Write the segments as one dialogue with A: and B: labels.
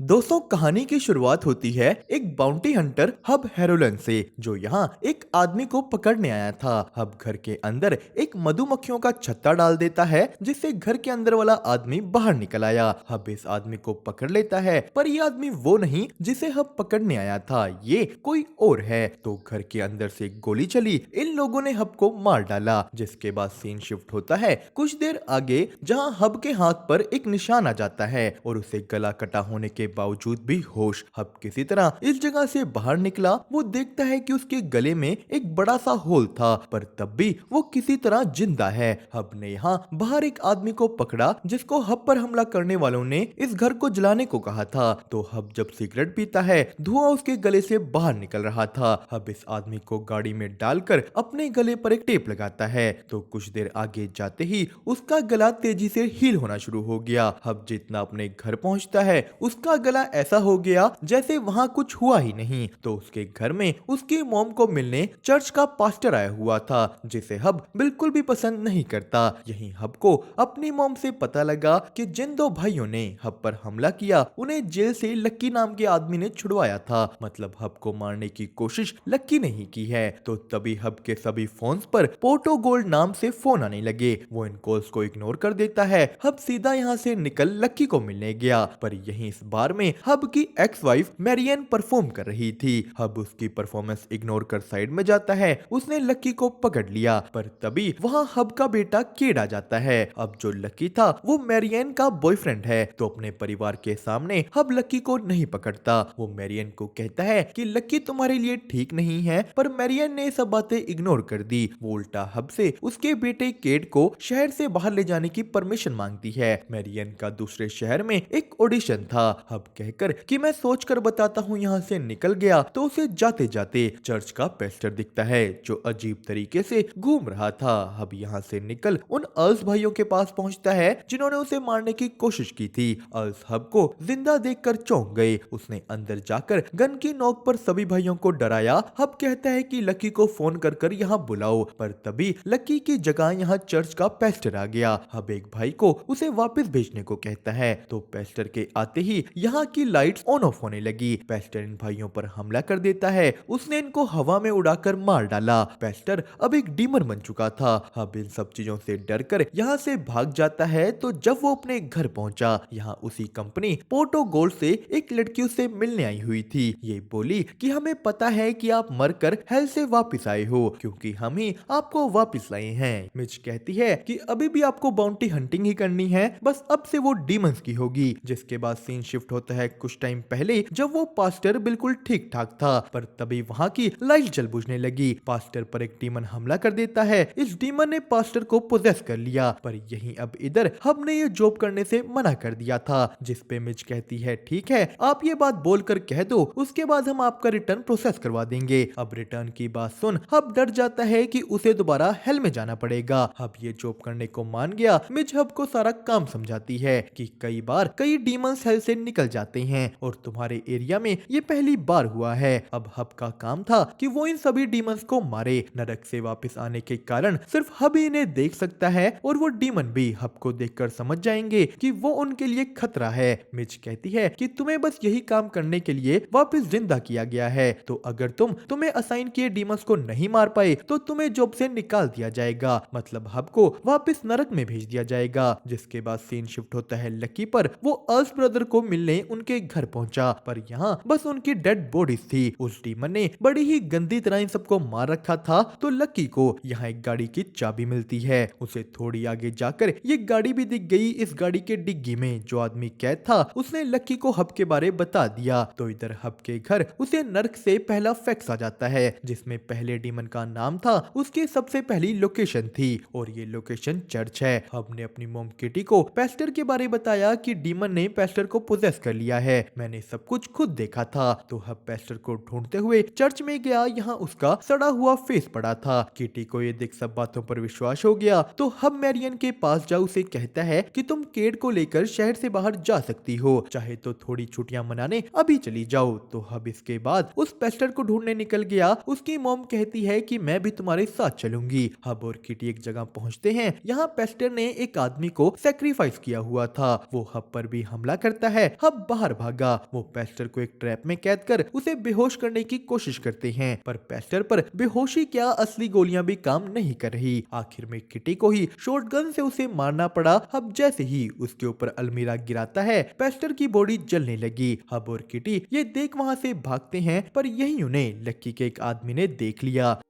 A: दोस्तों, कहानी की शुरुआत होती है एक बाउंटी हंटर हब हेरोलन से, जो यहाँ एक आदमी को पकड़ने आया था। हब घर के अंदर एक मधुमक्खियों का छत्ता डाल देता है, जिससे घर के अंदर वाला आदमी बाहर निकल आया। हब इस आदमी को पकड़ लेता है, पर ये आदमी वो नहीं जिसे हब पकड़ने आया था, ये कोई और है। तो घर के अंदर से गोली चली, इन लोगों ने हब को मार डाला। जिसके बाद सीन शिफ्ट होता है कुछ देर आगे, जहाँ हब के हाथ पर एक निशान आ जाता है और उसे गला कटा होने के बावजूद भी होश। हब किसी तरह इस जगह से बाहर निकला। वो देखता है कि उसके गले में एक बड़ा सा होल था, पर तब भी वो किसी तरह जिंदा है। हब ने यहाँ बाहर एक आदमी को पकड़ा, जिसको हब पर हमला करने वालों ने इस घर को जलाने को कहा था। तो हब जब सिगरेट पीता है, धुआं उसके गले से बाहर निकल रहा था। हब इस आदमी को गाड़ी में डालकर अपने गले पर एक टेप लगाता है। तो कुछ देर आगे जाते ही उसका गला तेजी से हील होना शुरू हो गया। हब जितना अपने घर पहुंचता है, उसका गला ऐसा हो गया जैसे वहां कुछ हुआ ही नहीं। तो उसके घर में उसकी मॉम को मिलने चर्च का पास्टर आया हुआ था, जिसे हब बिल्कुल भी पसंद नहीं करता। यही हब को अपनी मॉम से पता लगा कि जिन दो भाइयों ने हब पर हमला किया, उन्हें जेल से लक्की नाम के आदमी ने छुड़वाया था। मतलब हब को मारने की कोशिश लक्की ने ही की है। तो तभी हब के सभी फोन्स पर पोर्टो गोल्ड नाम से फोन आने लगे। वो इन कॉल्स को इग्नोर कर देता है। हब सीधा यहाँ से निकल लक्की को मिलने गया, पर यहीं इस बार में हब की एक्स वाइफ मैरियन परफॉर्म कर रही थी। हब उसकी परफॉर्मेंस इग्नोर कर साइड में जाता है। उसने लक्की को पकड़ लिया, पर तभी वहाँ हब का बेटा केड आ जाता है। अब जो लक्की था वो मैरियन का बॉयफ्रेंड है, तो अपने परिवार के सामने हब लक्की को नहीं पकड़ता। वो मैरियन को कहता है कि लक्की तुम्हारे लिए ठीक नहीं है, पर मैरियन ने सब बातें इग्नोर कर दी। वो उल्टा हब से उसके बेटे केड को शहर से बाहर ले जाने की परमिशन मांगती है। मैरियन का दूसरे शहर में एक ऑडिशन था। हब कहकर कि मैं सोच कर बताता हूँ यहाँ से निकल गया, तो उसे जाते जाते चर्च का पेस्टर दिखता है, जो अजीब तरीके से घूम रहा था। हब यहाँ से निकल उन अर्ल्स भाइयों के पास पहुँचता है, जिन्होंने उसे मारने की कोशिश की थी। अर्ल्स हब को जिंदा देखकर चौंक गए। उसने अंदर जाकर गन की नोक पर सभी भाइयों को डराया। हब कहता है कि लक्की को फोन कर कर यहाँ बुलाओ, पर तभी लक्की की जगह यहाँ चर्च का पेस्टर आ गया। हब एक भाई को उसे वापस भेजने को कहता है, तो पेस्टर के आते ही यहाँ की लाइट्स ऑन ऑफ होने लगी। पेस्टर इन भाइयों पर हमला कर देता है। उसने इनको हवा में उड़ाकर मार डाला। पेस्टर अब एक डीमन बन चुका था। हब इन सब चीजों से डरकर यहाँ से भाग जाता है। तो जब वो अपने घर पहुंचा, यहाँ उसी कंपनी पोर्टो गोल्ड से एक लड़की उससे मिलने आई हुई थी। ये बोली कि हमें पता है कि आप मरकर हेल से वापस आए हो, क्योंकि हम ही आपको वापस लाए हैं। मिच कहती है कि अभी भी आपको बाउंटी हंटिंग ही करनी है, बस अब से वो डीमंस की होगी। जिसके बाद सीन शिफ्ट होता है कुछ टाइम पहले, जब वो पास्टर बिल्कुल ठीक ठाक था, पर तभी वहाँ की लाइट जल बुझने लगी। पास्टर पर एक डीमन हमला कर देता है। इस डीमन ने पास्टर को पोजेस कर लिया, पर यहीं अब इधर हब ने ये जॉब करने से मना कर दिया था। जिस पे मिच कहती है ठीक है, आप ये बात बोलकर कह दो, उसके बाद हम आपका रिटर्न प्रोसेस करवा देंगे। अब रिटर्न की बात सुन हब डर जाता है कि उसे दोबारा हेल में जाना पड़ेगा। हब ये जॉब करने को मान गया। मिच हब को सारा काम समझाती है कि कई बार कई डीमंस हेल से निकल जाते हैं, और तुम्हारे एरिया में ये पहली बार हुआ है। अब हब का काम था कि वो इन सभी डीमंस को मारे। नरक से वापस आने के कारण सिर्फ हब ही इन्हें देख सकता है, और वो डीमन भी हब को देखकर समझ जाएंगे कि वो उनके लिए खतरा है। मिच कहती है कि तुम्हें बस यही काम करने के लिए वापस जिंदा किया गया है, तो अगर तुम्हें असाइन किए डीमंस को नहीं मार पाए, तो तुम्हें जॉब से निकाल दिया जाएगा। मतलब हब को वापस नरक में भेज दिया जाएगा। जिसके बाद सीन शिफ्ट होता है लकी पर। वो अर्ल्स ब्रदर को मिलने उनके घर पहुंचा, पर यहाँ बस उनकी डेड बॉडीज थी। उस डीमन ने बड़ी ही गंदी तरह इन सबको मार रखा था। तो लकी को यहाँ एक गाड़ी की चाबी मिलती है। उसे थोड़ी आगे जाकर ये गाड़ी भी दिख गई। इस गाड़ी के डिग्गी में जो आदमी कैद था, उसने लकी को हब के बारे बता दिया। तो इधर हब के घर उसे नर्क से पहला फैक्स आ जाता है, जिसमें पहले डीमन का नाम था, उसकी सबसे पहली लोकेशन थी, और ये लोकेशन चर्च है। हब ने अपनी मोम किटी को पेस्टर के बारे बताया कि डीमन ने पेस्टर को पोजेस कर लिया है। मैंने सब कुछ खुद देखा था। तो हब पेस्टर को ढूंढते हुए चर्च में गया। यहाँ उसका सड़ा हुआ फेस पड़ा था। किटी को ये देख सब बातों पर विश्वास हो गया। तो हब मैरियन के पास जा उसे कहता है कि तुम केड को लेकर शहर से बाहर जा सकती हो, चाहे तो थोड़ी छुट्टियां मनाने अभी चली जाओ। तो हब इसके बाद उस पेस्टर को ढूंढने निकल गया। उसकी मॉम कहती है कि मैं भी तुम्हारे साथ चलूंगी। हब और किटी एक जगह पहुंचते हैं। यहाँ पेस्टर ने एक आदमी को सेक्रीफाइस किया हुआ था। वो हब पर भी हमला करता है। हब बाहर भागा। वो पेस्टर को एक ट्रैप में कैद कर उसे बेहोश करने की कोशिश करते हैं, पर पेस्टर पर बेहोशी क्या असली गोलियां भी काम नहीं कर रही। आखिर में किटी को ही शॉटगन से उसे मारना पड़ा। हब जैसे ही उसके ऊपर अलमीरा गिराता है, पेस्टर की बॉडी जलने लगी। हब और किटी ये देख वहां से भागते हैं, पर यही उन्हें लक्की के एक आदमी ने देख लिया।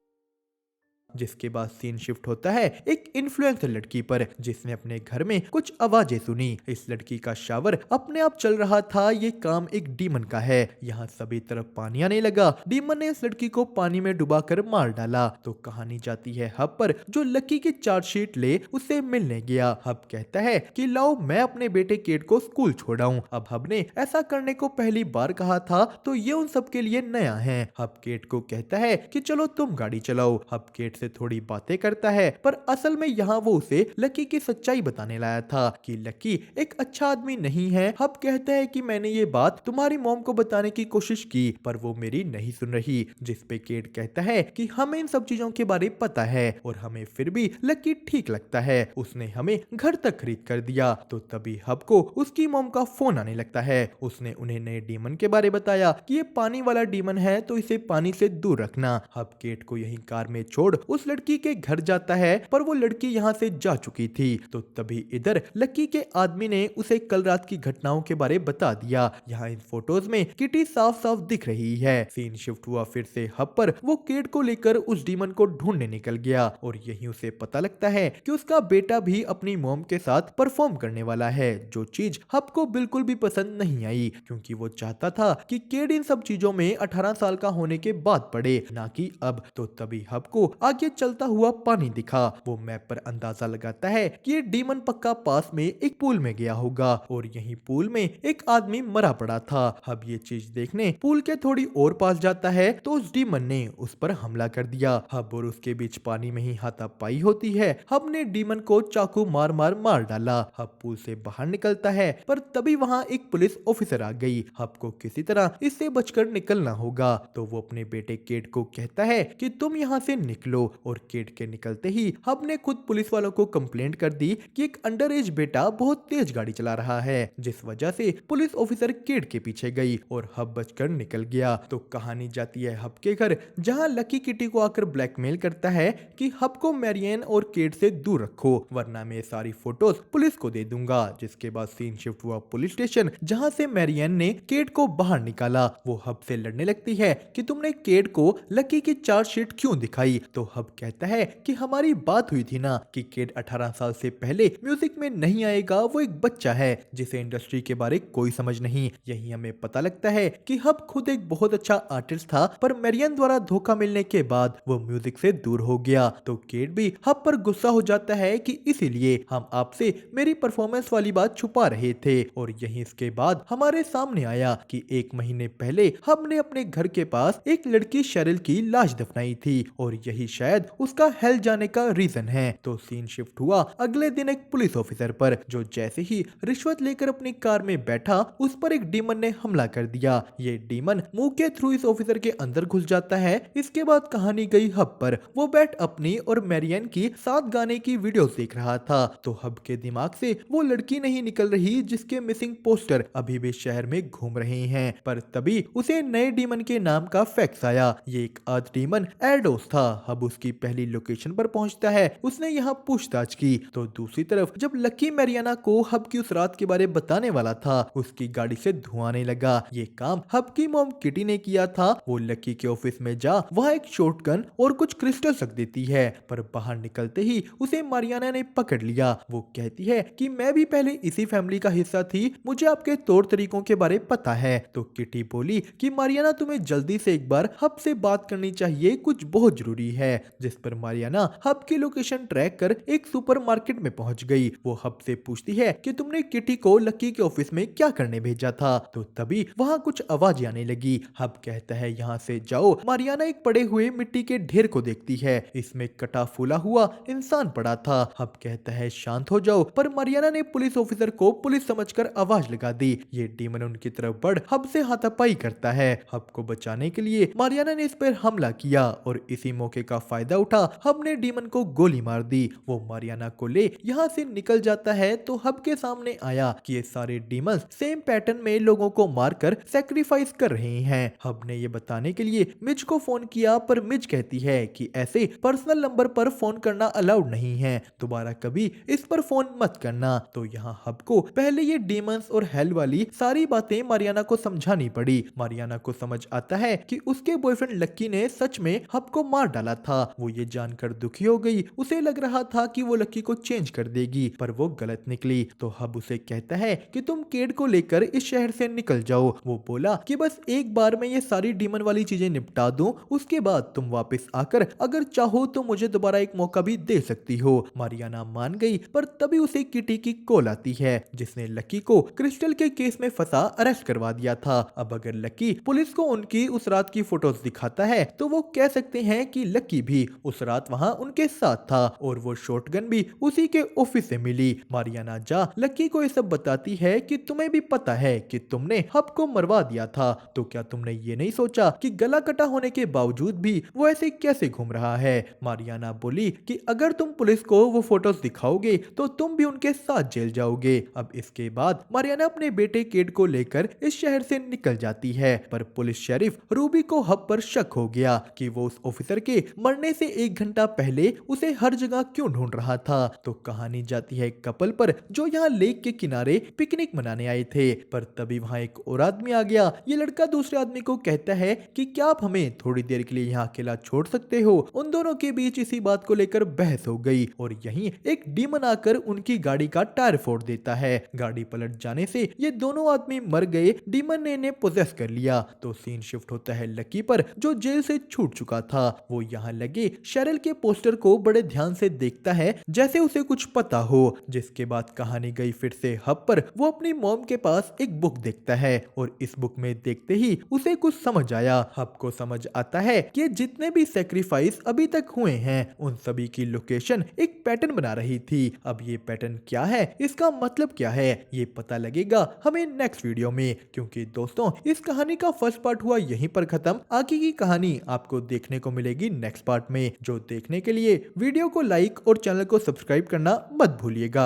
A: जिसके बाद सीन शिफ्ट होता है एक इन्फ्लुएंसर लड़की पर, जिसने अपने घर में कुछ आवाजें सुनी। इस लड़की का शावर अपने आप चल रहा था। ये काम एक डीमन का है। यहाँ सभी तरफ पानी आने लगा। डीमन ने इस लड़की को पानी में डुबाकर मार डाला। तो कहानी जाती है हब पर, जो लकी की चार्जशीट ले उससे मिलने गया। हब कहता है कि लाओ मैं अपने बेटे केट को स्कूल छोड़ाऊं। अब हब ने ऐसा करने को पहली बार कहा था, तो ये उन सबके लिए नया है। हब केट को कहता है कि चलो तुम गाड़ी चलाओ। हब केट से थोड़ी बातें करता है, पर असल में यहाँ वो उसे लकी की सच्चाई बताने लाया था कि लकी एक अच्छा आदमी नहीं है। हब कहता है कि मैंने ये बात तुम्हारी मॉम को बताने की कोशिश की, पर वो मेरी नहीं सुन रही। जिस पे केट कहता है कि हमें इन सब चीजों के बारे पता है और हमें फिर भी लकी ठीक लगता है, उसने हमें घर तक खरीद कर दिया। तो तभी हब को उसकी मॉम का फोन आने लगता है। उसने उन्हें नए डीमन के बारे बताया कि ये पानी वाला डीमन है, तो इसे पानी से दूर रखना। हब केट को यही कार में छोड़ उस लड़की के घर जाता है, पर वो लड़की यहाँ से जा चुकी थी। तो तभी इधर लकी के आदमी ने उसे कल रात की घटनाओं के बारे बता दिया। यहाँ इन फोटोज में किटी साफ साफ दिख रही है। सीन शिफ्ट हुआ फिर से हब पर। वो केट को लेकर उस डीमन को ढूंढने निकल गया और यही उसे पता लगता है कि उसका बेटा भी अपनी मॉम के साथ परफॉर्म करने वाला है, जो चीज हब को बिल्कुल भी पसंद नहीं आई, क्योंकि वो चाहता था कि केट इन सब चीजों में 18 साल का होने के बाद पड़े, ना कि अब। तो तभी हब को आगे चलता हुआ पानी दिखा। वो मैप पर अंदाजा लगाता है कि ये डीमन पक्का पास में एक पूल में गया होगा और यही पूल में एक आदमी मरा पड़ा था। अब ये चीज देखने पूल के थोड़ी और पास जाता है, तो उस डीमन ने उस पर हमला कर दिया। हब और उसके बीच पानी में ही हाथापाई होती है। हब ने डीमन को चाकू मार मार डाला। हब पूल से बाहर निकलता है, पर तभी वहाँ एक पुलिस ऑफिसर आ गई। हब को किसी तरह इससे बचकर निकलना होगा। तो वो अपने बेटे केट को कहता है कि तुम यहाँ से निकलो, और केट के निकलते ही हब ने खुद पुलिस वालों को कंप्लेंट कर दी कि एक अंडर एज बेटा बहुत तेज गाड़ी चला रहा है, जिस वजह से पुलिस ऑफिसर केट के पीछे गई और हब बचकर निकल गया। तो कहानी जाती है हब के घर, जहां लकी किटी को आकर ब्लैकमेल करता है कि हब को मैरियन और केट से दूर रखो, वरना मैं सारी फोटोज पुलिस को दे दूंगा। जिसके बाद सीन शिफ्ट हुआ पुलिस स्टेशन, जहां से मैरियन ने केट को बाहर निकाला। वो हब से लड़ने लगती है कि तुमने केट को लकी की चार्जशीट क्यों दिखाई। तो हब कहता है कि हमारी बात हुई थी ना कि केट 18 साल से पहले म्यूजिक में नहीं आएगा। वो एक बच्चा है जिसे इंडस्ट्री के बारे कोई समझ नहीं। यही हमें पता लगता है कि हब खुद एक बहुत अच्छा आर्टिस्ट था, पर मैरियन द्वारा धोखा मिलने के बाद वो म्यूजिक से दूर हो गया। तो केट भी हब पर गुस्सा हो जाता है कि इसीलिए हम आपसे मेरी परफॉर्मेंस वाली बात छुपा रहे थे। और यही इसके बाद हमारे सामने आया कि 1 महीने पहले हब ने अपने घर के पास एक लड़की शेरिल की लाश दफनाई थी, और यही शायद उसका हेल जाने का रीजन है। तो सीन शिफ्ट हुआ अगले दिन एक पुलिस ऑफिसर पर, जो जैसे ही रिश्वत लेकर अपनी कार में बैठा, उस पर एक डीमन ने हमला कर दिया। ये डीमन मुंह के थ्रू इस ऑफिसर के अंदर घुस जाता है। इसके बाद कहानी गई हब पर। वो बैठ अपनी और मैरियन की साथ गाने की वीडियो देख रहा था। तो हब के दिमाग से वो लड़की नहीं निकल रही जिसके मिसिंग पोस्टर अभी भी शहर में घूम रहे हैं। पर तभी उसे नए डीमन के नाम का फैक्स आया। ये एक आर्च डीमन एडोस था। हब उसकी पहली लोकेशन पर पहुंचता है। उसने यहाँ पूछताछ की। तो दूसरी तरफ जब लकी मैरियाना को हब की उस रात के बारे बताने वाला था, उसकी गाड़ी से धुआं आने लगा। ये काम हब की मॉम किटी ने किया था। वो लकी के ऑफिस में जा वहाँ एक शॉटगन और कुछ क्रिस्टल रख देती है, पर बाहर निकलते ही उसे मारियाना ने पकड़ लिया। वो कहती है कि मैं भी पहले इसी फैमिली का हिस्सा थी, मुझे आपके तौर तरीकों के बारे पता है। तो किटी बोली कि मारियाना तुम्हें जल्दी से एक बार हब से बात करनी चाहिए, कुछ बहुत जरूरी है। जिस पर मारियाना हब की लोकेशन ट्रैक कर एक सुपरमार्केट में पहुंच गई। वो हब से पूछती है कि तुमने किटी को लकी के ऑफिस में क्या करने भेजा था। तो तभी वहाँ कुछ आवाज आने लगी। हब कहता है यहाँ से जाओ। मारियाना एक पड़े हुए मिट्टी के ढेर को देखती है। इसमें कटा फूला हुआ इंसान पड़ा था। हब कहता है शांत हो जाओ, पर मारियाना ने पुलिस ऑफिसर को पुलिस समझकर आवाज लगा दी। ये डीमन उनकी तरफ बढ़ हब से हाथापाई करता है। हब को बचाने के लिए मारियाना ने इस पर हमला किया और इसी मौके का फायदा उठा हब ने डीमन को गोली मार दी। वो मारियाना को ले यहाँ से निकल जाता है तो हब के सामने आया कि ये सारे डीमंस सेम पैटर्न में लोगों को मारकर सेक्रीफाइस कर रहे हैं। हब ने ये बताने के लिए मिज को फोन किया पर मिज कहती है कि ऐसे पर्सनल नंबर पर फोन करना अलाउड नहीं है, दोबारा कभी इस पर फोन मत करना। तो यहाँ हब को पहले ये डीमंस और हेल वाली सारी बातें मारियाना को समझानी पड़ी। मारियाना को समझ आता है कि उसके बॉयफ्रेंड लक्की ने सच में हब को मार डाला था। वो ये जानकर दुखी हो गई। उसे लग रहा था कि वो लक्की को चेंज कर देगी पर वो गलत निकली। तो हब उसे कहता है कि तुम केड को लेकर इस शहर से निकल जाओ। वो बोला कि बस एक बार मैं ये सारी डीमन वाली चीजें निपटा दूं, उसके बाद तुम वापस आकर अगर चाहो तो मुझे दोबारा एक मौका भी दे सकती हो। मारियाना मान गई पर तभी उसे किटी की कॉल आती है जिसने लक्की को क्रिस्टल के केस में फंसा अरेस्ट करवा दिया था। अब अगर लक्की पुलिस को उनकी उस रात की फोटोज दिखाता है तो वो कह सकते हैं कि लक्की भी उस रात वहां उनके साथ था और वो शॉटगन भी उसी के ऑफिस से मिली। मारियाना जा लक्की को ये सब बताती है कि तुम्हें भी पता है कि तुमने हब को मरवा दिया था, तो क्या तुमने ये नहीं सोचा कि गला कटा होने के बावजूद भी वो ऐसे कैसे घूम रहा है। मारियाना बोली कि अगर तुम पुलिस को वो फोटोज दिखाओगे तो तुम भी उनके साथ जेल जाओगे। अब इसके बाद मारियाना अपने बेटे केड को लेकर इस शहर से निकल जाती है पर पुलिस शेरिफ रूबी को हब पर शक हो गया कि वो उस ऑफिसर के मरने से 1 घंटा पहले उसे हर जगह क्यों ढूंढ रहा था। तो कहानी जाती है कपल पर जो यहाँ लेक के किनारे पिकनिक मनाने आए थे पर तभी वहाँ एक और आदमी आ गया। ये लड़का दूसरे आदमी को कहता है कि क्या आप हमें थोड़ी देर के लिए यहाँ अकेला छोड़ सकते हो। उन दोनों के बीच इसी बात को लेकर बहस हो गई और यहीं एक डीमन आकर उनकी गाड़ी का टायर फोड़ देता है। गाड़ी पलट जाने से ये दोनों आदमी मर गए। डीमन ने इन्हें पोजेस कर लिया। तो सीन शिफ्ट होता है लकी पर जो जेल से छूट चुका था। वो यहाँ लगे शेरल के पोस्टर को बड़े ध्यान से देखता है जैसे उसे कुछ पता हो, जिसके बाद कहानी गई फिर से हब पर। वो अपनी मॉम के पास एक बुक देखता है और इस बुक में देखते ही उसे कुछ समझ आया। हब को समझ आता है कि जितने भी सेक्रीफाइस अभी तक हुए हैं उन सभी की लोकेशन एक पैटर्न बना रही थी। अब ये पैटर्न क्या है, इसका मतलब क्या है, ये पता लगेगा हमें नेक्स्ट वीडियो में। क्योंकि दोस्तों इस कहानी का फर्स्ट पार्ट हुआ यहीं पर खत्म। आगे की कहानी आपको देखने को मिलेगी नेक्स्ट पार्ट में। जो देखने के लिए वीडियो को लाइक और चैनल को सब्सक्राइब करना मत भूलिएगा।